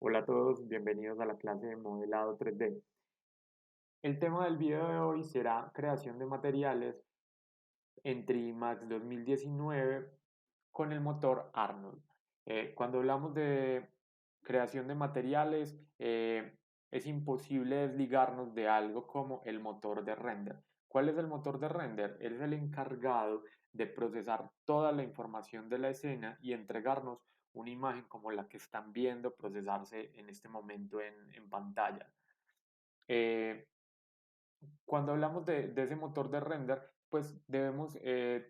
Hola a todos, bienvenidos a la clase de modelado 3D. El tema del video de hoy será creación de materiales en Trimax 2019 con el motor Arnold. Cuando hablamos de creación de materiales, es imposible desligarnos de algo como el motor de render. ¿Cuál es el motor de render? Él es el encargado de procesar toda la información de la escena y entregarnos una imagen como la que están viendo procesarse en este momento en pantalla. Eh, Cuando hablamos de ese motor de render, pues debemos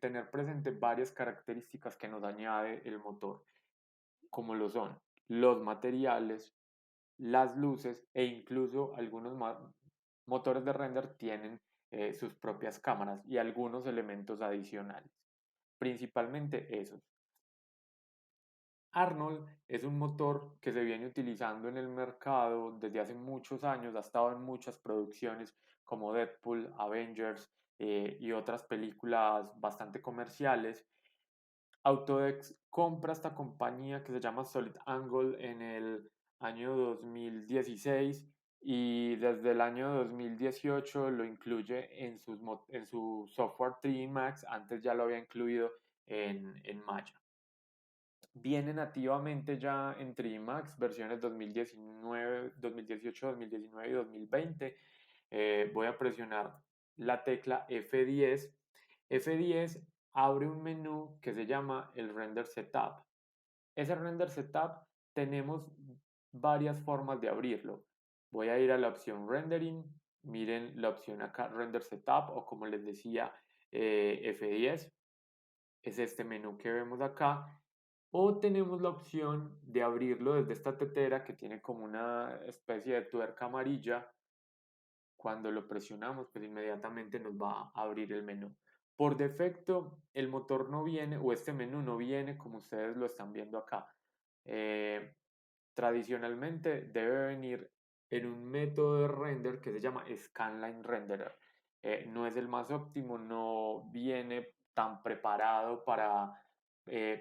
tener presente varias características que nos añade el motor, como lo son los materiales, las luces e incluso algunos motores de render tienen sus propias cámaras y algunos elementos adicionales, principalmente esos. Arnold es un motor que se viene utilizando en el mercado desde hace muchos años, ha estado en muchas producciones como Deadpool, Avengers y otras películas bastante comerciales. Autodesk compra esta compañía que se llama Solid Angle en el año 2016 y desde el año 2018 lo incluye en su software 3D Max, antes ya lo había incluido en Maya. Viene nativamente ya en Trimax, versiones 2019, 2018, 2019 y 2020. Voy a presionar la tecla F10. F10 abre un menú que se llama el Render Setup. Ese Render Setup tenemos varias formas de abrirlo. Voy a ir a la opción Rendering. Miren la opción acá, Render Setup, o como les decía, F10. Es este menú que vemos acá. O tenemos la opción de abrirlo desde esta tetera que tiene como una especie de tuerca amarilla. Cuando lo presionamos, pues inmediatamente nos va a abrir el menú. Por defecto, el motor no viene, o este menú no viene como ustedes lo están viendo acá. Eh, Tradicionalmente debe venir en un método de render que se llama Scanline Renderer. No es el más óptimo, no viene tan preparado para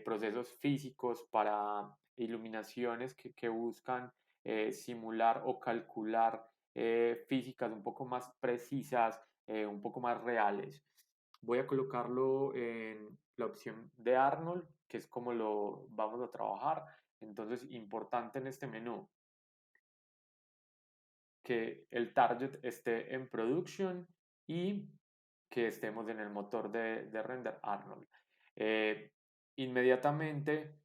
procesos físicos, para iluminaciones que buscan simular o calcular físicas un poco más precisas, un poco más reales. Voy a colocarlo en la opción de Arnold, que es como lo vamos a trabajar. Entonces, importante en este menú, que el target esté en production y que estemos en el motor de render Arnold. Eh, Inmediatamente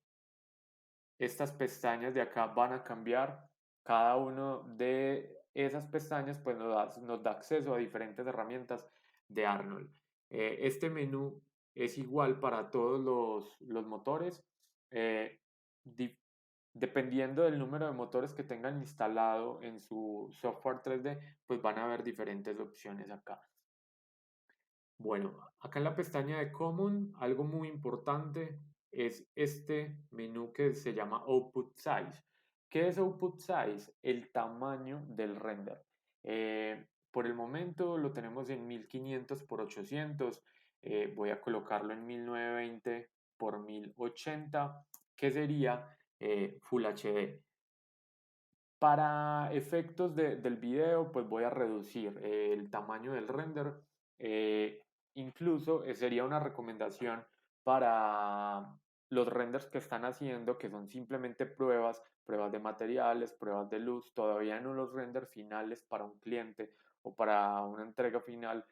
estas pestañas de acá van a cambiar. Cada uno de esas pestañas pues nos da acceso a diferentes herramientas de Arnold. Este menú es igual para todos los motores. Eh, di- Dependiendo del número de motores que tengan instalado en su software 3D, pues van a haber diferentes opciones acá. Bueno, acá en la pestaña de Common, algo muy importante es este menú que se llama Output Size. ¿Qué es Output Size? El tamaño del render. Por el momento lo tenemos en 1500 por 800. Voy a colocarlo en 1920 por 1080, que sería Full HD. Para efectos del video, pues voy a reducir el tamaño del render. Eh, Incluso sería una recomendación para los renders que están haciendo, que son simplemente pruebas, pruebas de materiales, pruebas de luz, todavía no los renders finales para un cliente o para una entrega final.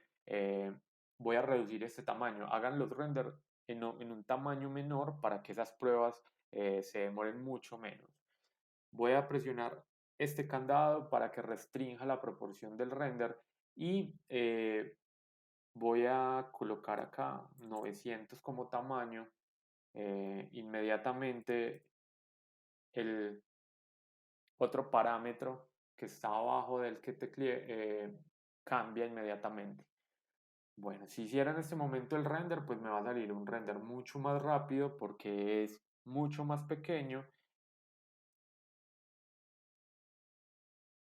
Voy a reducir este tamaño. Hagan los renders en un tamaño menor para que esas pruebas se demoren mucho menos. Voy a presionar este candado para que restrinja la proporción del render y voy a colocar acá 900 como tamaño. Inmediatamente el otro parámetro que está abajo del que tecleé cambia inmediatamente. Bueno, si hiciera en este momento el render, pues me va a salir un render mucho más rápido porque es mucho más pequeño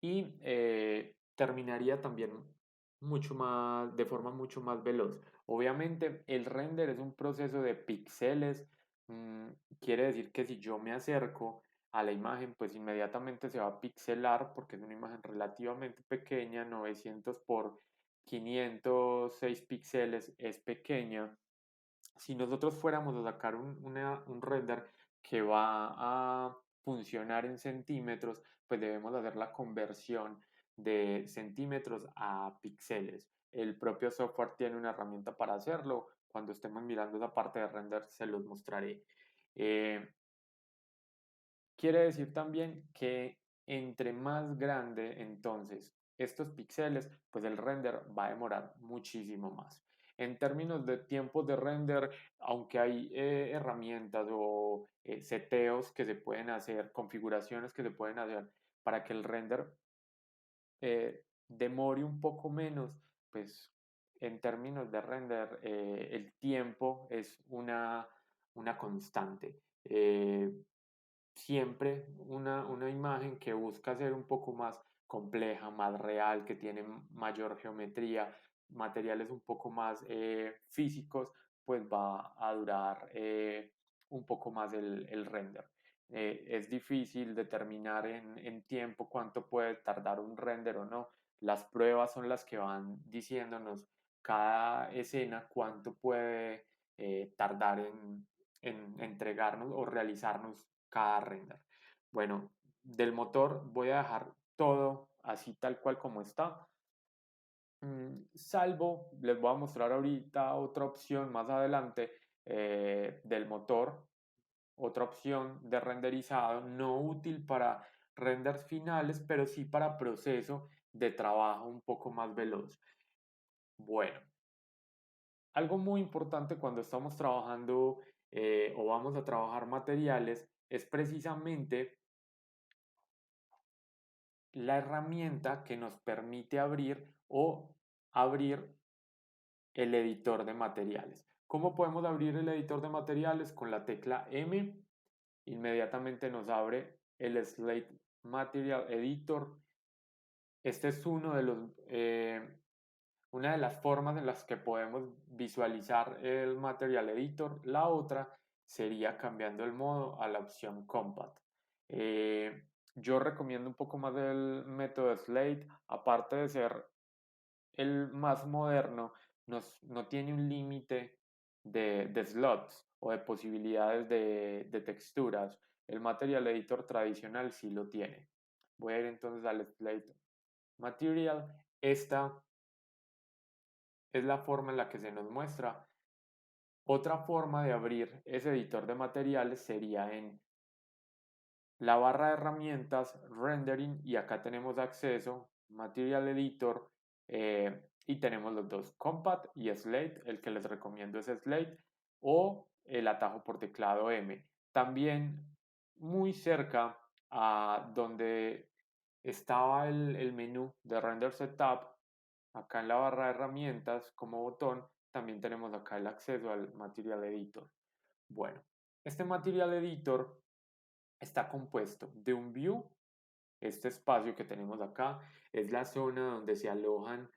y terminaría también mucho más, de forma mucho más veloz. Obviamente el render es un proceso de píxeles, quiere decir que si yo me acerco a la imagen, pues inmediatamente se va a pixelar porque es una imagen relativamente pequeña, 900 por 506 píxeles es pequeña. Si nosotros fuéramos a sacar un render que va a funcionar en centímetros, pues debemos hacer la conversión de centímetros a píxeles. El propio software tiene una herramienta para hacerlo. Cuando estemos mirando esa parte de render, se los mostraré. Eh, Quiere decir también que entre más grande entonces estos píxeles, pues el render va a demorar muchísimo más. En términos de tiempos de render, aunque hay herramientas o seteos que se pueden hacer, configuraciones que se pueden hacer para que el render demore un poco menos, pues en términos de render el tiempo es una constante. Siempre una imagen que busca ser un poco más compleja, más real, que tiene mayor geometría, materiales un poco más físicos, pues va a durar un poco más el render. Es difícil determinar en tiempo cuánto puede tardar un render o no. Las pruebas son las que van diciéndonos cada escena cuánto puede tardar en entregarnos o realizarnos cada render. Bueno, del motor voy a dejar todo así tal cual como está. Salvo, les voy a mostrar ahorita otra opción más adelante del motor, otra opción de renderizado no útil para renders finales, pero sí para proceso de trabajo un poco más veloz. Bueno, algo muy importante cuando estamos trabajando o vamos a trabajar materiales es precisamente la herramienta que nos permite abrir o abrir el editor de materiales. ¿Cómo podemos abrir el editor de materiales? Con la tecla M, inmediatamente nos abre el Slate Material Editor. Este es una de las formas en las que podemos visualizar el Material Editor. La otra sería cambiando el modo a la opción Compat. Yo recomiendo un poco más el método Slate, aparte de ser el más moderno, no tiene un límite de slots o de posibilidades de texturas. El Material Editor tradicional sí lo tiene. Voy a ir entonces al Slate Material. Esta es la forma en la que se nos muestra. Otra forma de abrir ese editor de materiales sería en la barra de herramientas, rendering, y acá tenemos acceso, Material Editor, y tenemos los dos, Compat y Slate. El que les recomiendo es Slate o el atajo por teclado M. También muy cerca a donde estaba el menú de Render Setup, acá en la barra de herramientas como botón, también tenemos acá el acceso al Material Editor. Bueno, este Material Editor está compuesto de un view. Este espacio que tenemos acá es la zona donde se alojan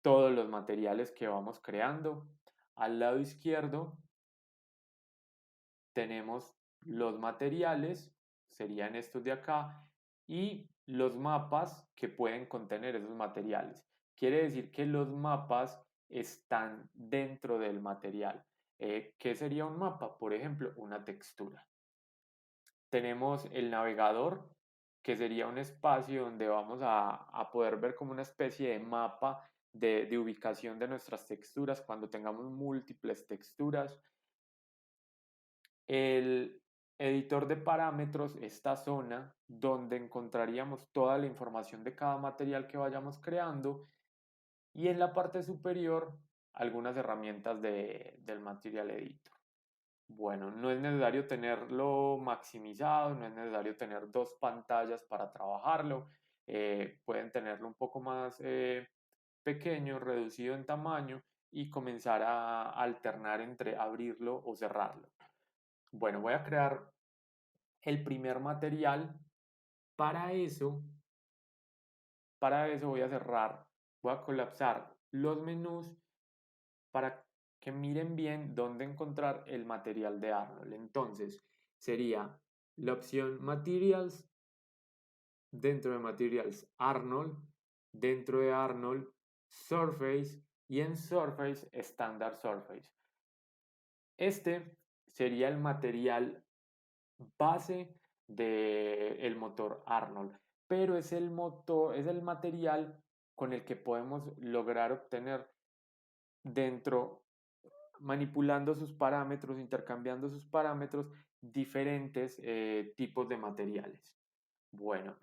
todos los materiales que vamos creando. Al lado izquierdo tenemos los materiales, serían estos de acá, y los mapas que pueden contener esos materiales. Quiere decir que los mapas están dentro del material. ¿Qué sería un mapa? Por ejemplo, una textura. Tenemos el navegador, que sería un espacio donde vamos a poder ver como una especie de mapa de ubicación de nuestras texturas cuando tengamos múltiples texturas. El editor de parámetros, esta zona donde encontraríamos toda la información de cada material que vayamos creando. Y en la parte superior, algunas herramientas del Material Editor. Bueno, no es necesario tenerlo maximizado, no es necesario tener dos pantallas para trabajarlo. Pueden tenerlo un poco más pequeño, reducido en tamaño y comenzar a alternar entre abrirlo o cerrarlo. Bueno, voy a crear el primer material. Para eso, para eso voy a cerrar, voy a colapsar los menús para que miren bien dónde encontrar el material de Arnold. Entonces, sería la opción Materials, dentro de Materials Arnold, dentro de Arnold Surface y en Surface Standard Surface. Este sería el material base del motor Arnold, pero es el motor, es el material con el que podemos lograr obtener dentro, manipulando sus parámetros, intercambiando sus parámetros, diferentes tipos de materiales. Bueno,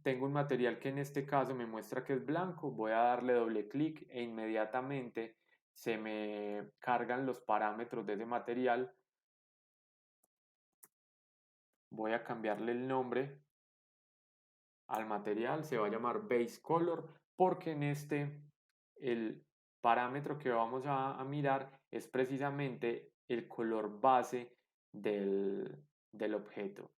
tengo un material que en este caso me muestra que es blanco, voy a darle doble clic e inmediatamente se me cargan los parámetros de ese material. Voy a cambiarle el nombre al material, se va a llamar base color, porque en este el parámetro que vamos a mirar es precisamente el color base del objeto.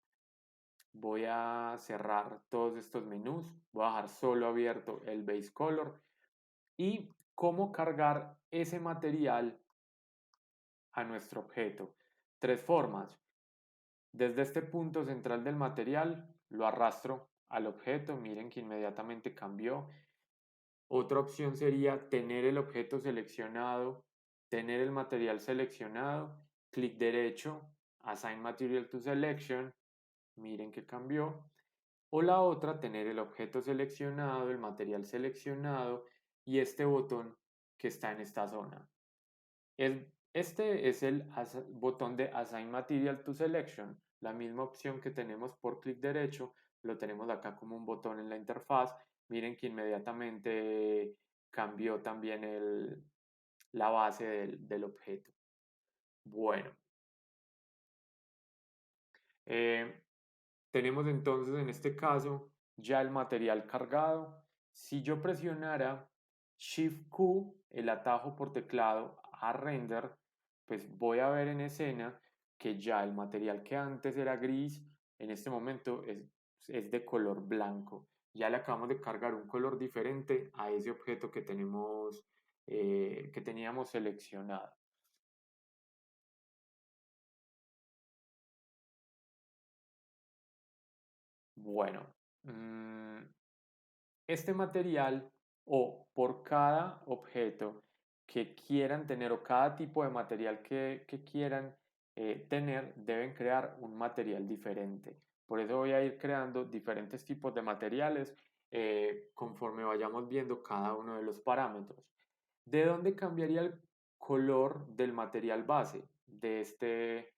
Voy a cerrar todos estos menús, voy a dejar solo abierto el base color y cómo cargar ese material a nuestro objeto. Tres formas. Desde este punto central del material lo arrastro al objeto, miren que inmediatamente cambió. Otra opción sería tener el objeto seleccionado, tener el material seleccionado, clic derecho, Assign Material to Selection, miren que cambió. O la otra, tener el objeto seleccionado, el material seleccionado y este botón que está en esta zona. Este es el botón de Assign Material to Selection, la misma opción que tenemos por clic derecho, lo tenemos acá como un botón en la interfaz. Miren que inmediatamente cambió también la base del objeto. Bueno, eh, tenemos entonces en este caso ya el material cargado. Si yo presionara Shift Q, el atajo por teclado a render, pues voy a ver en escena que ya el material que antes era gris, en este momento es de color blanco. Ya le acabamos de cargar un color diferente a ese objeto que tenemos, que teníamos seleccionado. Bueno, mm, este material o por cada objeto que quieran tener o cada tipo de material que quieran tener, deben crear un material diferente. Por eso voy a ir creando diferentes tipos de materiales conforme vayamos viendo cada uno de los parámetros. ¿De dónde cambiaría el color del material base? De este,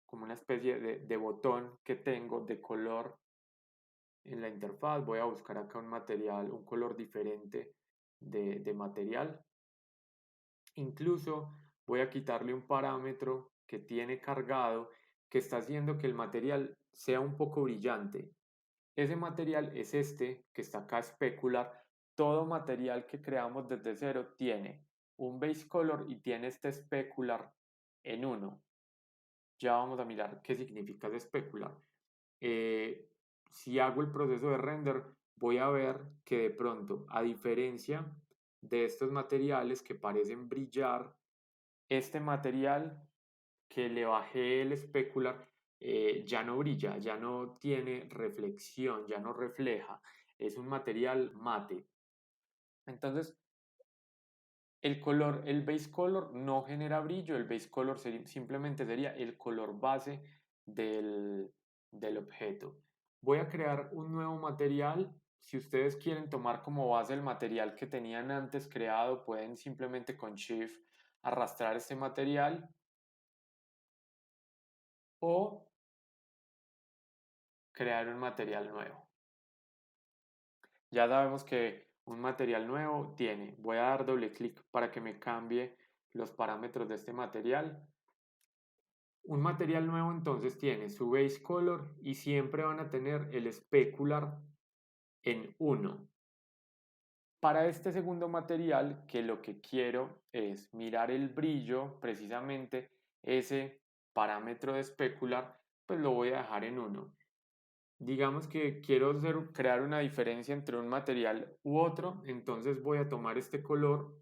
como una especie de botón que tengo de color en la interfaz. Voy a buscar acá un material, un color diferente de material. Incluso voy a quitarle un parámetro que tiene cargado que está haciendo que el material sea un poco brillante. Ese material es este que está acá, especular. Todo material que creamos desde cero tiene un base color y tiene este especular en uno. Ya vamos a mirar qué significa ese especular. eh, si hago el proceso de render, voy a ver que de pronto, a diferencia de estos materiales que parecen brillar, este material que le bajé el especular ya no brilla, ya no tiene reflexión, ya no refleja, es un material mate. Entonces, el color, el base color no genera brillo, el base color simplemente sería el color base del objeto. Voy a crear un nuevo material. Si ustedes quieren tomar como base el material que tenían antes creado, pueden simplemente con Shift arrastrar este material o crear un material nuevo. Ya sabemos que un material nuevo tiene, voy a dar doble clic para que me cambie los parámetros de este material. Un material nuevo entonces tiene su base color y siempre van a tener el specular en 1. Para este segundo material, que lo que quiero es mirar el brillo, precisamente ese parámetro de specular, pues lo voy a dejar en 1. Digamos que quiero crear una diferencia entre un material u otro, entonces voy a tomar este color,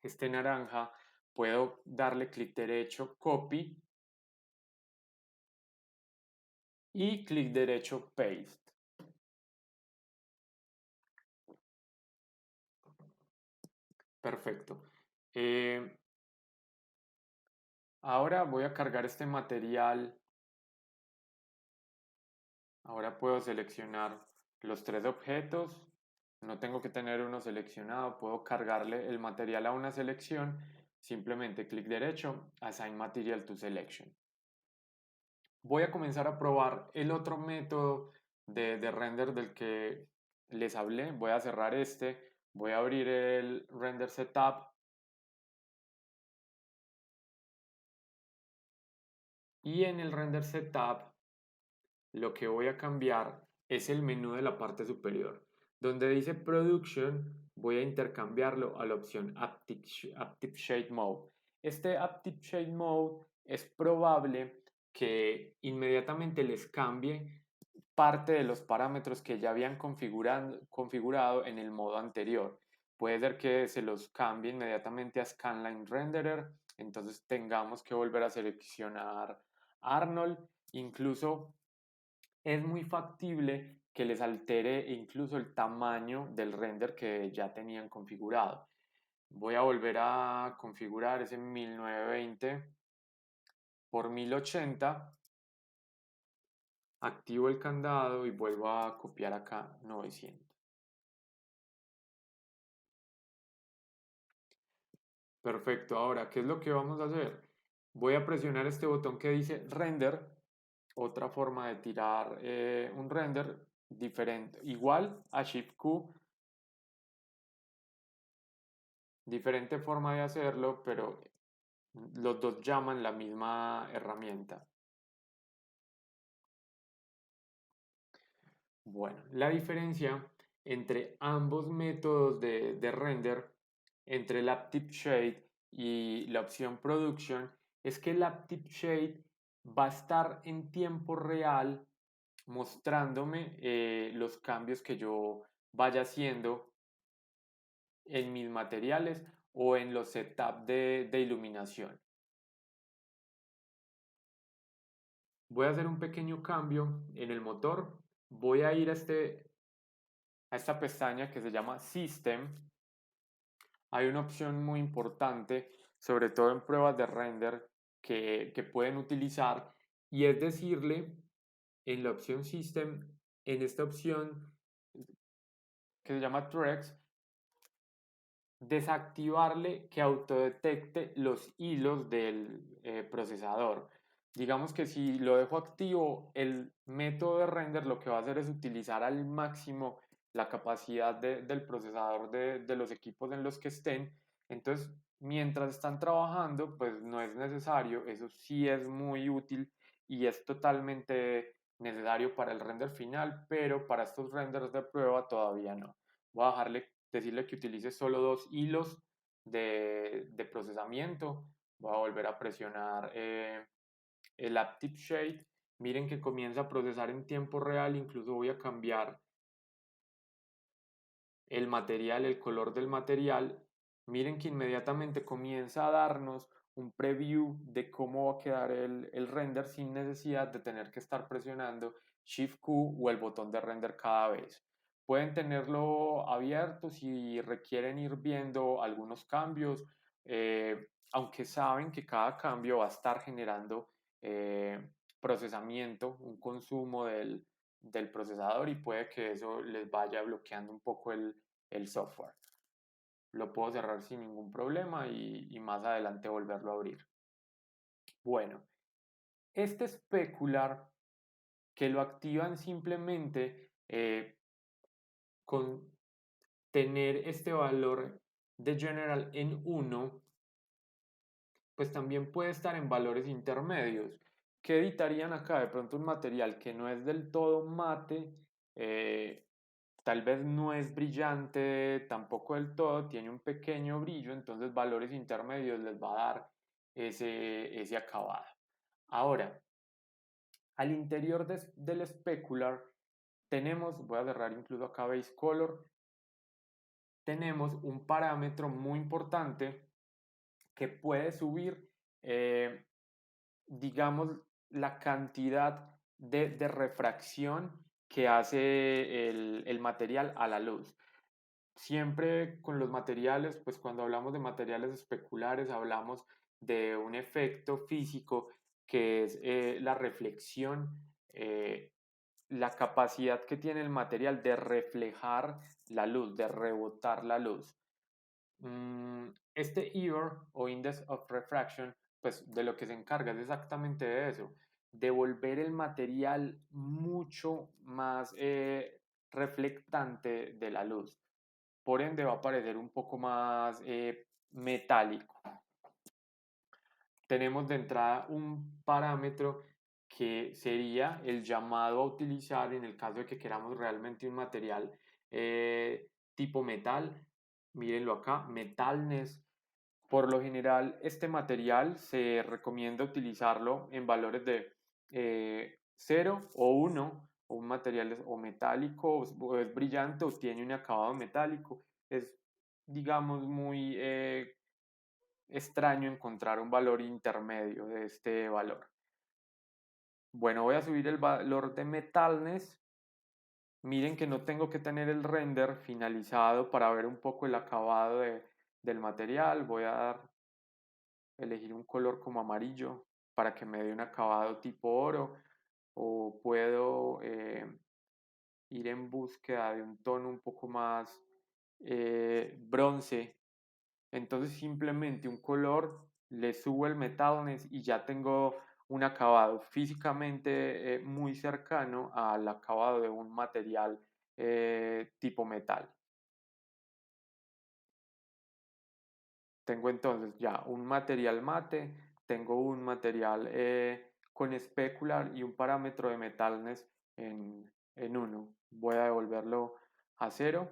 este naranja, puedo darle clic derecho, copy, y clic derecho Paste. Perfecto. Ahora voy a cargar este material. Ahora puedo seleccionar los tres objetos. No tengo que tener uno seleccionado. Puedo cargarle el material a una selección. Simplemente clic derecho, Assign Material to Selection. Voy a comenzar a probar el otro método de render del que les hablé. Voy a cerrar este. Voy a abrir el Render Setup. Y en el Render Setup lo que voy a cambiar es el menú de la parte superior. Donde dice Production, voy a intercambiarlo a la opción Active Shade Mode. Este Active Shade Mode es probable que inmediatamente les cambie parte de los parámetros que ya habían configurado en el modo anterior. Puede ser que se los cambie inmediatamente a Scanline Renderer, entonces tengamos que volver a seleccionar Arnold. Incluso es muy factible que les altere incluso el tamaño del render que ya tenían configurado. Voy a volver a configurar ese 1920 por 1080, activo el candado y vuelvo a copiar acá 900. Perfecto, ahora, ¿qué es lo que vamos a hacer? Voy a presionar este botón que dice render, otra forma de tirar un render diferente, igual a Shift Q, diferente forma de hacerlo, pero los dos llaman la misma herramienta. Bueno, la diferencia entre ambos métodos de render, entre el Active Shade y la opción Production, es que el Active Shade va a estar en tiempo real mostrándome los cambios que yo vaya haciendo en mis materiales o en los setups de iluminación. Voy a hacer un pequeño cambio en el motor. Voy a ir a esta pestaña que se llama System. Hay una opción muy importante, sobre todo en pruebas de render, que pueden utilizar y es decirle en la opción System, en esta opción que se llama Trex, desactivarle que autodetecte los hilos del procesador. Digamos que si lo dejo activo, el método de render lo que va a hacer es utilizar al máximo la capacidad del procesador de los equipos en los que estén. Entonces, mientras están trabajando, pues no es necesario. Eso sí es muy útil y es totalmente necesario para el render final, pero para estos renders de prueba todavía no. Voy a decirle que utilice solo dos hilos de procesamiento. Voy a volver a presionar el Active Shade. Miren que comienza a procesar en tiempo real. Incluso voy a cambiar el material, el color del material. Miren que inmediatamente comienza a darnos un preview de cómo va a quedar el render sin necesidad de tener que estar presionando Shift Q o el botón de render cada vez. Pueden tenerlo abierto si requieren ir viendo algunos cambios, aunque saben que cada cambio va a estar generando procesamiento, un consumo del procesador y puede que eso les vaya bloqueando un poco el software. Lo puedo cerrar sin ningún problema y más adelante volverlo a abrir. Bueno, este specular que lo activan simplemente con tener este valor de general en 1, pues también puede estar en valores intermedios. ¿Qué editarían acá? De pronto un material que no es del todo mate, tal vez no es brillante tampoco del todo, tiene un pequeño brillo, entonces valores intermedios les va a dar ese acabado. Ahora, al interior del specular tenemos, voy a cerrar incluso acá Base Color, tenemos un parámetro muy importante que puede subir, digamos, la cantidad de refracción que hace el material a la luz. Siempre con los materiales, pues cuando hablamos de materiales especulares, hablamos de un efecto físico que es la reflexión, la capacidad que tiene el material de reflejar la luz, de rebotar la luz. Este EOR o Index of Refraction, pues de lo que se encarga es exactamente de eso, de volver el material mucho más reflectante de la luz. Por ende va a parecer un poco más metálico. Tenemos de entrada un parámetro que sería el llamado a utilizar en el caso de que queramos realmente un material tipo metal. Mírenlo acá, metalness. Por lo general, este material se recomienda utilizarlo en valores de 0 o 1, o un material o metálico, o es brillante o tiene un acabado metálico. Es, digamos, muy extraño encontrar un valor intermedio de este valor. Bueno, voy a subir el valor de metalness. Miren que no tengo que tener el render finalizado para ver un poco el acabado del material. Voy a elegir un color como amarillo para que me dé un acabado tipo oro, o puedo ir en búsqueda de un tono un poco más bronce. Entonces simplemente un color, le subo el metalness y ya tengo un acabado físicamente muy cercano al acabado de un material tipo metal. Tengo entonces ya un material mate, tengo un material con specular y un parámetro de metalness en 1. Voy a devolverlo a 0.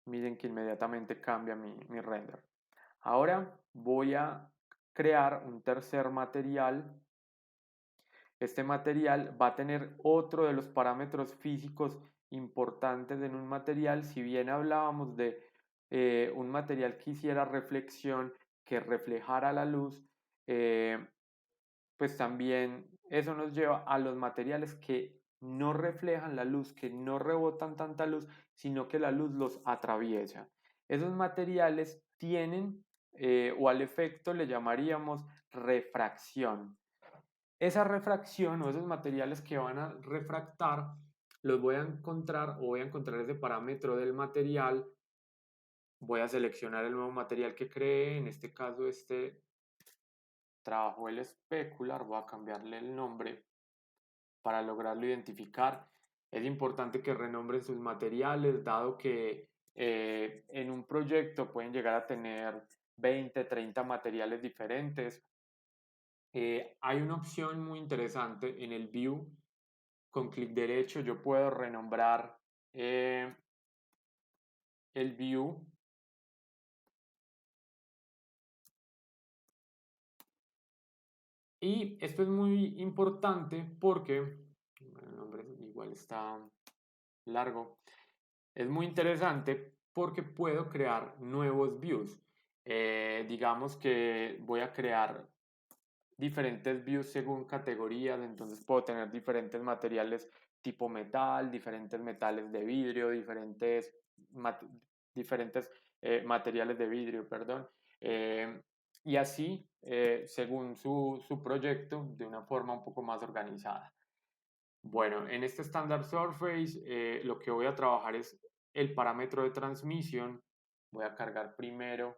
Miren que inmediatamente cambia mi render. Ahora voy a crear un tercer material. Este material va a tener otro de los parámetros físicos importantes en un material. Si bien hablábamos de un material que hiciera reflexión, que reflejara la luz, eh, pues también eso nos lleva a los materiales que no reflejan la luz, que no rebotan tanta luz, sino que la luz los atraviesa. Esos materiales tienen, o al efecto le llamaríamos refracción. Esa refracción o esos materiales que van a refractar los voy a encontrar, o voy a encontrar ese parámetro del material. Voy a seleccionar el nuevo material que creé, en este caso este trabajo el especular, voy a cambiarle el nombre para lograrlo identificar. Es importante que renombren sus materiales, dado que en un proyecto pueden llegar a tener 20, 30 materiales diferentes. Hay una opción muy interesante en el View. Con clic derecho yo puedo renombrar el View. Y esto es muy importante porque, bueno, el nombre igual está largo, es muy interesante porque puedo crear nuevos views. Digamos que voy a crear diferentes views según categorías, entonces puedo tener diferentes materiales tipo metal, diferentes metales de vidrio, mat diferentes materiales de vidrio, perdón. Eh, y así, según su proyecto, de una forma un poco más organizada. Bueno, en este Standard Surface lo que voy a trabajar es el parámetro de transmisión. Voy a cargar primero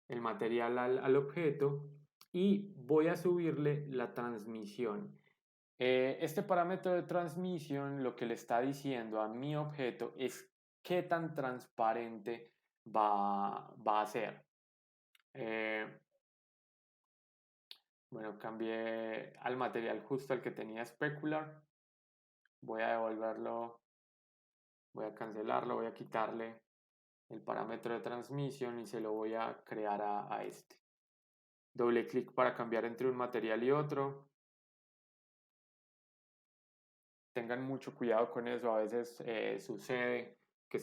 el material al objeto y voy a subirle la transmisión. Este parámetro de transmisión lo que le está diciendo a mi objeto es qué tan transparente va a ser. Bueno, cambié al material justo al que tenía specular. Voy a devolverlo, voy a cancelarlo, voy a quitarle el parámetro de transmisión y se lo voy a crear a este. Doble clic para cambiar entre un material y otro. tengan mucho cuidado con eso. A veces sucede que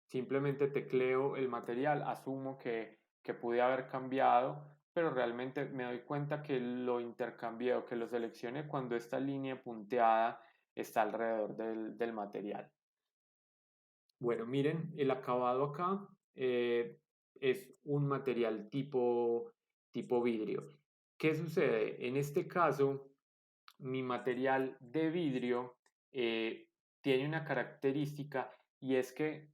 simplemente tecleo el material, asumo que pude haber cambiado, pero realmente me doy cuenta que lo intercambié o que lo seleccioné cuando esta línea punteada está alrededor del material. Bueno, miren, el acabado acá es un material tipo vidrio. ¿Qué sucede? En este caso, mi material de vidrio tiene una característica y es que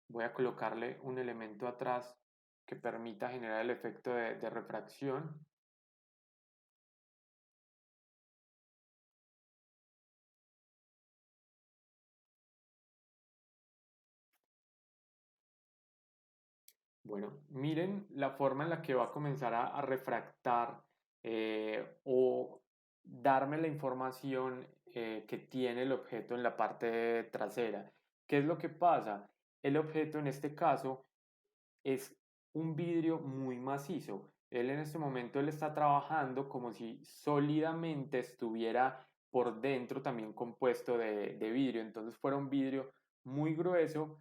voy a colocarle un elemento atrás que permita generar el efecto de refracción. Bueno, miren la forma en la que va a comenzar a refractar o darme la información que tiene el objeto en la parte trasera. ¿Qué es lo que pasa? El objeto en este caso es un vidrio muy macizo. Él en este momento él está trabajando como si sólidamente estuviera por dentro también compuesto de vidrio. Entonces fuera un vidrio muy grueso.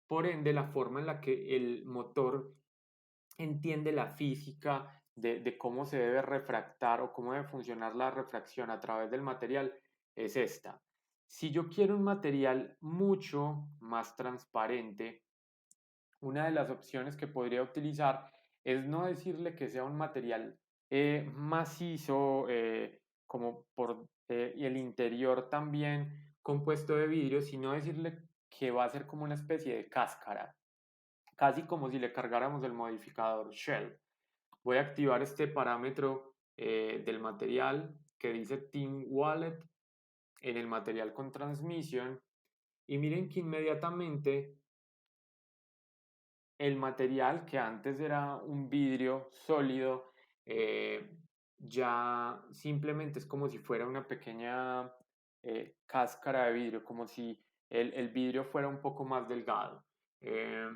Por ende, la forma en la que el motor entiende la física de cómo se debe refractar o cómo debe funcionar la refracción a través del material es esta. Si yo quiero un material mucho más transparente, una de las opciones que podría utilizar es no decirle que sea un material macizo, y el interior también compuesto de vidrio, sino decirle que va a ser como una especie de cáscara, casi como si le cargáramos el modificador shell. Voy a activar este parámetro del material que dice Team Wallet en el material con transmisión y miren que inmediatamente el material que antes era un vidrio sólido, ya simplemente es como si fuera una pequeña cáscara de vidrio, como si el vidrio fuera un poco más delgado. Eh,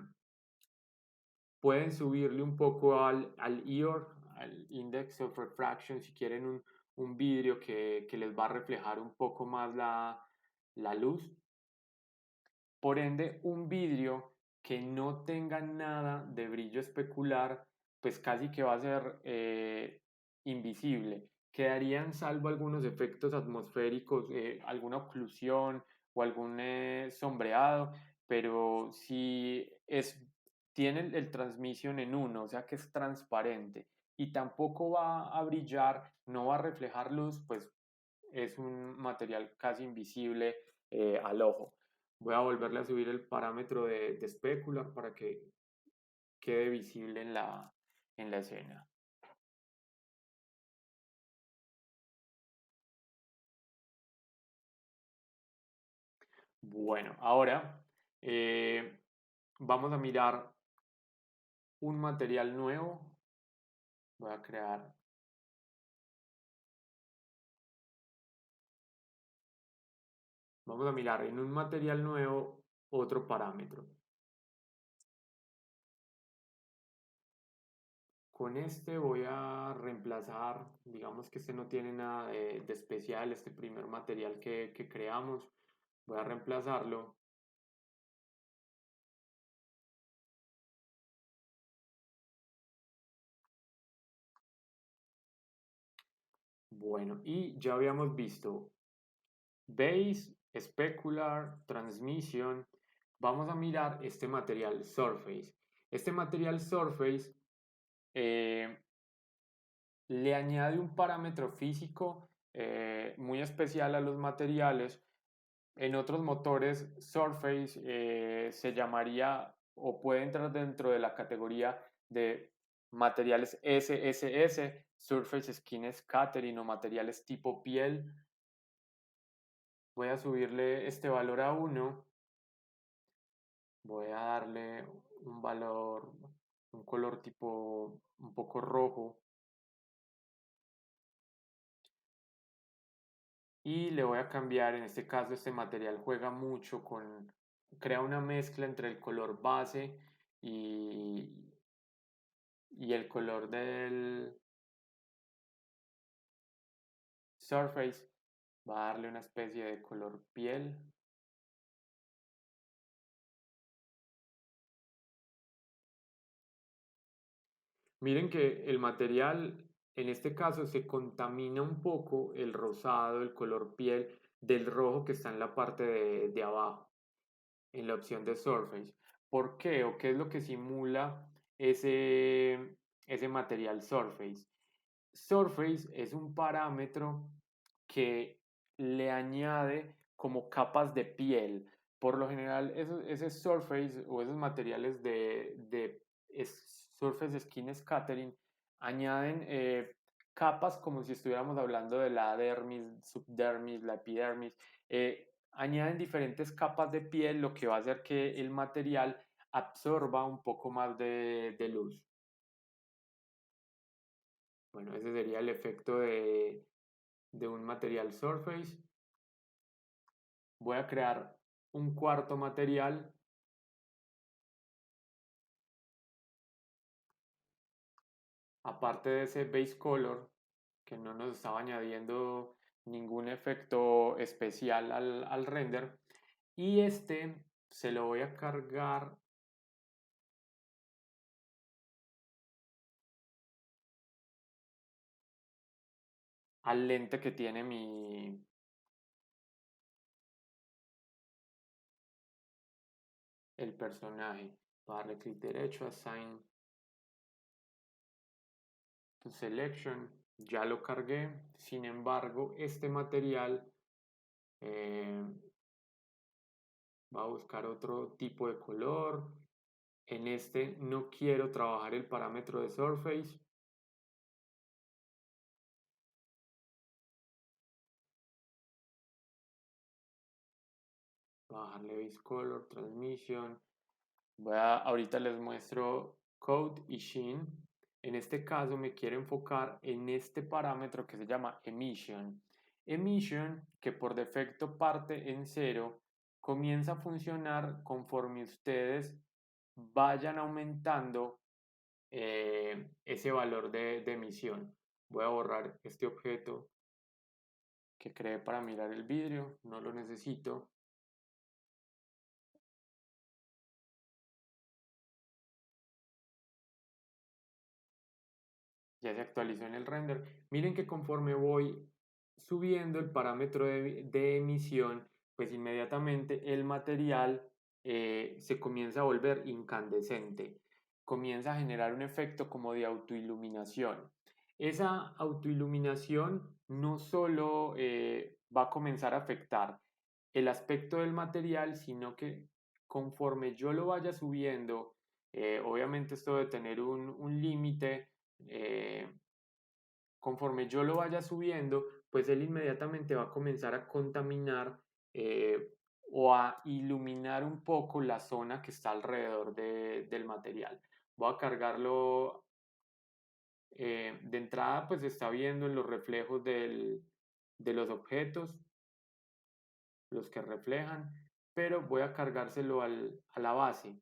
Pueden subirle un poco al IOR, al Index of Refraction, si quieren un vidrio que les va a reflejar un poco más la luz. Por ende, un vidrio que no tenga nada de brillo especular, pues casi que va a ser invisible. Quedarían salvo algunos efectos atmosféricos, alguna oclusión o algún sombreado, pero si tiene el transmission en uno, o sea que es transparente y tampoco va a brillar, no va a reflejar luz, pues es un material casi invisible al ojo. Voy a volverle a subir el parámetro de specular para que quede visible en la escena. Bueno, ahora vamos a mirar un material nuevo. Voy a crear, vamos a mirar en un material nuevo otro parámetro. Con este voy a reemplazar, digamos que este no tiene nada de especial, este primer material que creamos. Voy a reemplazarlo. Bueno, y ya habíamos visto Base, Specular, Transmission. Vamos a mirar este material Surface. Este material Surface eh, le añade un parámetro físico muy especial a los materiales. En otros motores, Surface se llamaría o puede entrar dentro de la categoría de materiales SSS, Surface Skin Scattering o materiales tipo piel. Voy a subirle este valor a 1. Voy a darle un valor, un color tipo un poco rojo. Y le voy a cambiar, en este caso este material juega mucho crea una mezcla entre el color base y, y el color del surface. Va a darle una especie de color piel. Miren que el material, en este caso, se contamina un poco el rosado, el color piel del rojo que está en la parte de abajo, en la opción de Surface. ¿Por qué? ¿O qué es lo que simula ese material Surface? Surface es un parámetro que le añade como capas de piel. Por lo general, ese surface o esos materiales surface skin scattering añaden capas como si estuviéramos hablando de la dermis, subdermis, la epidermis. Añaden diferentes capas de piel, lo que va a hacer que el material absorba un poco más de luz. Bueno, ese sería el efecto de un material surface. Voy a crear un cuarto material. Aparte de ese base color, que no nos estaba añadiendo ningún efecto especial al render. Y este se lo voy a cargar al lente que tiene el personaje. Voy a darle clic derecho, Assign to Selection. Ya lo cargué. Sin embargo, este material eh, va a buscar otro tipo de color. En este no quiero trabajar el parámetro de Surface. Bajarle Base Color, Transmission. Ahorita les muestro Code y Sheen. En este caso me quiero enfocar en este parámetro que se llama Emission. Emission, que por defecto parte en 0, comienza a funcionar conforme ustedes vayan aumentando ese valor de emisión. Voy a borrar este objeto que creé para mirar el vidrio, no lo necesito. Ya se actualizó en el render. Miren que conforme voy subiendo el parámetro de emisión, pues inmediatamente el material se comienza a volver incandescente. Comienza a generar un efecto como de autoiluminación. Esa autoiluminación no solo va a comenzar a afectar el aspecto del material, sino que conforme yo lo vaya subiendo, obviamente esto debe tener un límite. Conforme yo lo vaya subiendo, pues él inmediatamente va a comenzar a contaminar o a iluminar un poco la zona que está alrededor del material. Voy a cargarlo de entrada, pues está viendo en los reflejos de los objetos, los que reflejan, pero voy a cargárselo a la base.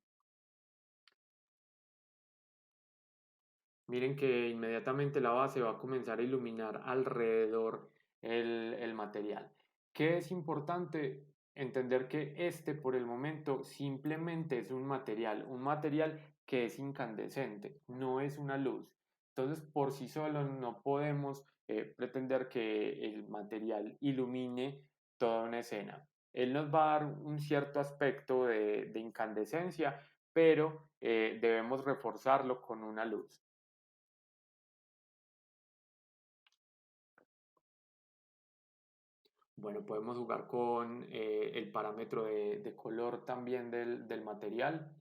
Miren que inmediatamente la base va a comenzar a iluminar alrededor el material. ¿Qué es importante? Entender que este por el momento simplemente es un material que es incandescente, no es una luz. Entonces, por sí solo no podemos pretender que el material ilumine toda una escena. Él nos va a dar un cierto aspecto de incandescencia, pero debemos reforzarlo con una luz. Bueno, podemos jugar con el parámetro de color también del material.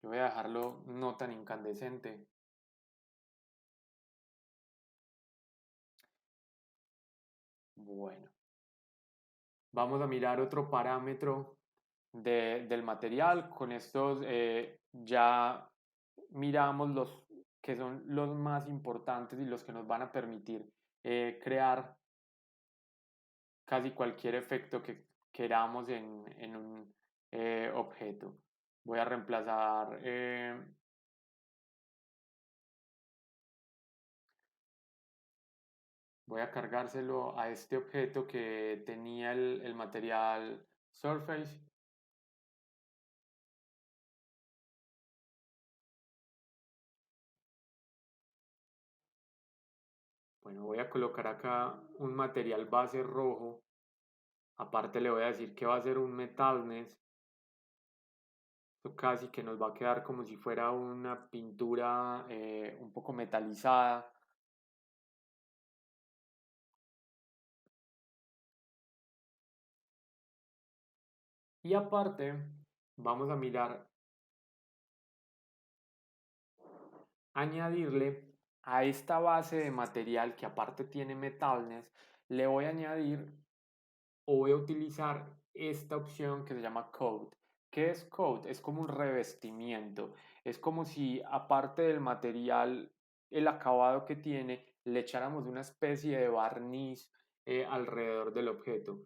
Yo voy a dejarlo no tan incandescente. Bueno, vamos a mirar otro parámetro del material. Con estos ya miramos los que son los más importantes y los que nos van a permitir crear casi cualquier efecto que queramos en un objeto. Voy a reemplazar Voy a cargárselo a este objeto que tenía el material Surface. Bueno, voy a colocar acá un material base rojo. Aparte le voy a decir que va a ser un metalness. Esto casi que nos va a quedar como si fuera una pintura un poco metalizada. Y aparte, vamos a mirar, añadirle a esta base de material que aparte tiene metalness, le voy a añadir o voy a utilizar esta opción que se llama Coat. ¿Qué es Coat? Es como un revestimiento. Es como si aparte del material, el acabado que tiene, le echáramos una especie de barniz alrededor del objeto.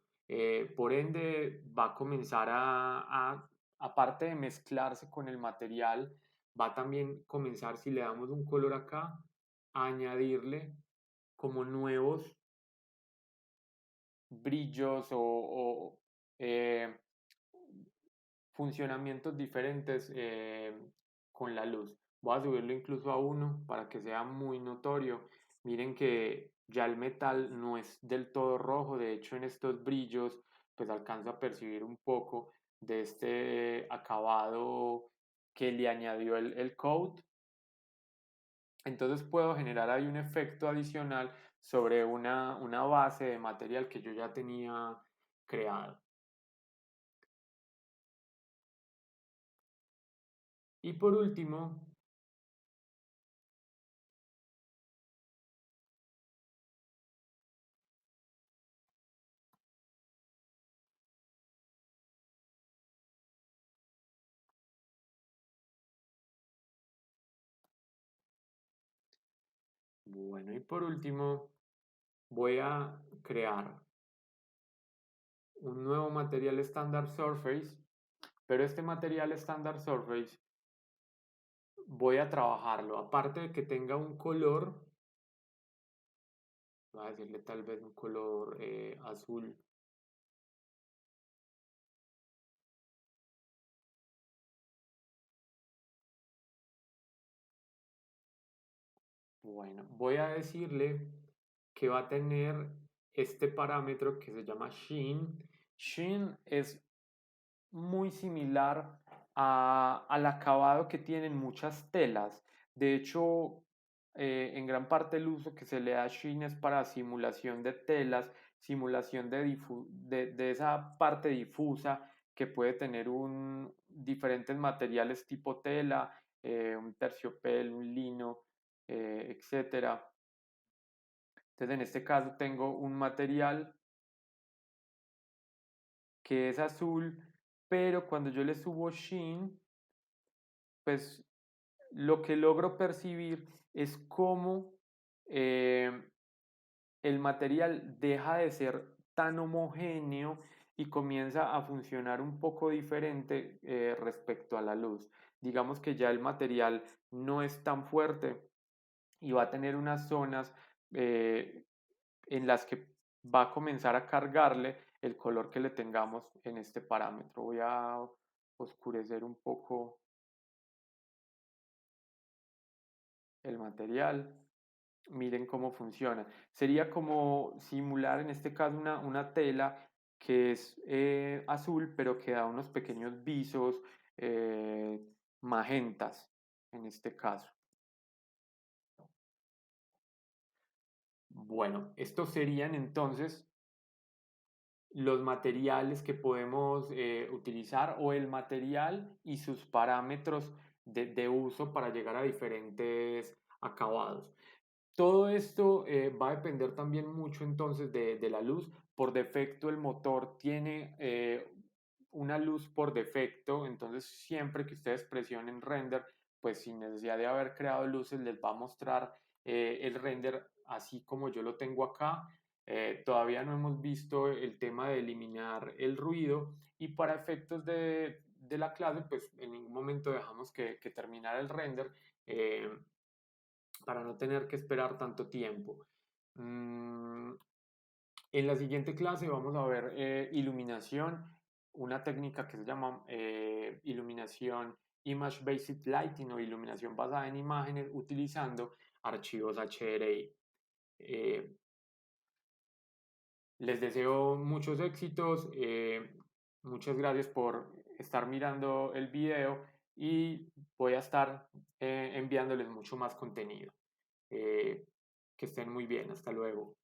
Por ende, va a comenzar aparte de mezclarse con el material, va a también comenzar, si le damos un color acá, a añadirle como nuevos brillos o funcionamientos diferentes con la luz. Voy a subirlo incluso a uno para que sea muy notorio. Miren que ya el metal no es del todo rojo, de hecho en estos brillos pues alcanzo a percibir un poco de este acabado que le añadió el coat. Entonces puedo generar ahí un efecto adicional sobre una base de material que yo ya tenía creado. Y por último, bueno, y por último voy a crear un nuevo material estándar Surface, pero este material estándar Surface voy a trabajarlo, aparte de que tenga un color, voy a decirle tal vez un color azul. Bueno, voy a decirle que va a tener este parámetro que se llama Sheen. Sheen es muy similar al acabado que tienen muchas telas. De hecho, en gran parte el uso que se le da a Sheen es para simulación de telas, simulación de esa parte difusa que puede tener diferentes materiales tipo tela, un terciopelo, un lino, etcétera. Entonces, en este caso tengo un material que es azul, pero cuando yo le subo Sheen, pues lo que logro percibir es cómo eh, el material deja de ser tan homogéneo y comienza a funcionar un poco diferente respecto a la luz. Digamos que ya el material no es tan fuerte y va a tener unas zonas eh, en las que va a comenzar a cargarle el color que le tengamos en este parámetro. Voy a oscurecer un poco el material. Miren cómo funciona. Sería como simular en este caso una tela que es azul, pero que da unos pequeños visos magentas en este caso. Bueno, estos serían entonces los materiales que podemos utilizar o el material y sus parámetros de uso para llegar a diferentes acabados. Todo esto va a depender también mucho entonces de la luz. Por defecto el motor tiene una luz por defecto, entonces siempre que ustedes presionen render, pues sin necesidad de haber creado luces, les va a mostrar el render así como yo lo tengo acá. Todavía no hemos visto el tema de eliminar el ruido y para efectos de la clase, pues en ningún momento dejamos que terminara el render. Para no tener que esperar tanto tiempo. En la siguiente clase vamos a ver iluminación, una técnica que se llama iluminación Image Based Lighting o iluminación basada en imágenes utilizando archivos HDRI. Eh, Les deseo muchos éxitos, muchas gracias por estar mirando el video y voy a estar enviándoles mucho más contenido. Eh, que estén muy bien, hasta luego.